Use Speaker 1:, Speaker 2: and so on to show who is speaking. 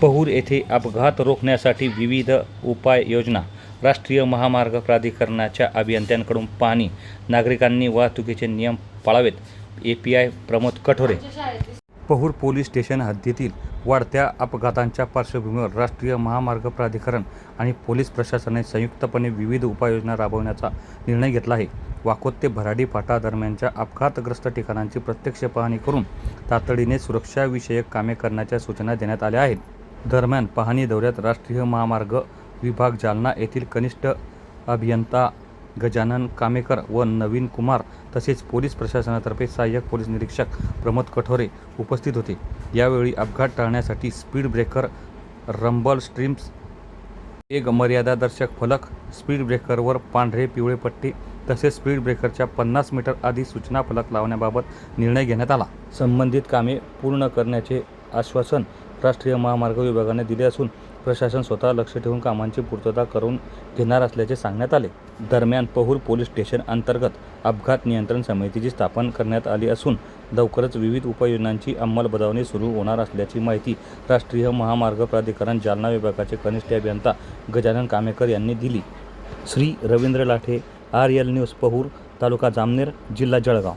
Speaker 1: पहूर येथे अपघात रोखण्यासाठी विविध उपाययोजना. राष्ट्रीय महामार्ग प्राधिकरणाच्या अभियंत्यांकडून पाहणी. नागरिकांनी वाहतुकीचे नियम पाळावेत. API Pramod Kathore. Pahur police station हद्दीतील वाढत्या अपघातांच्या पार्श्वभूमीवर राष्ट्रीय महामार्ग प्राधिकरण आणि पोलीस प्रशासनाने संयुक्तपणे विविध उपाययोजना राबवण्याचा निर्णय घेतला आहे. वाकोद ते भराडी फाटा दरम्यानच्या अपघातग्रस्त ठिकाणांची प्रत्यक्ष पाहणी करून तातडीने सुरक्षाविषयक कामे करण्याच्या सूचना देण्यात आल्या आहेत. दरम्यान पाहणी दौऱ्यात राष्ट्रीय महामार्ग विभाग जालना येथील कनिष्ठ अभियंता गजानन कामेकर व नवीन कुमार तसेच पोलीस प्रशासनातर्फे सहाय्यक पोलीस निरीक्षक प्रमोद कठोरे उपस्थित होते. यावेळी अपघात टाळण्यासाठी स्पीड ब्रेकर, रंबल स्ट्रिप्स, वेग मर्यादादर्शक फलक, स्पीड ब्रेकरवर पांढरे पिवळे पट्टी तसेच स्पीड ब्रेकरच्या 50 मीटर आधी सूचना फलक लावण्याबाबत निर्णय घेण्यात आला. संबंधित कामे पूर्ण करण्याचे आश्वासन राष्ट्रीय महामार्ग विभागाने दिले असून प्रशासन स्वतः लक्ष ठेवून कामांची पूर्तता करून घेणार असल्याचे सांगण्यात आले. दरम्यान पहूर पोलीस स्टेशन अंतर्गत अपघात नियंत्रण समितीची स्थापना करण्यात आली असून लवकरच विविध उपाययोजनांची अंमलबजावणी सुरू होणार असल्याची माहिती राष्ट्रीय महामार्ग प्राधिकरण जालना विभागाचे कनिष्ठ अभियंता गजानन कामेकर यांनी दिली. श्री रवींद्र लाठे, RL न्यूज, पहूर, तालुका जामनेर, जिल्हा जळगाव.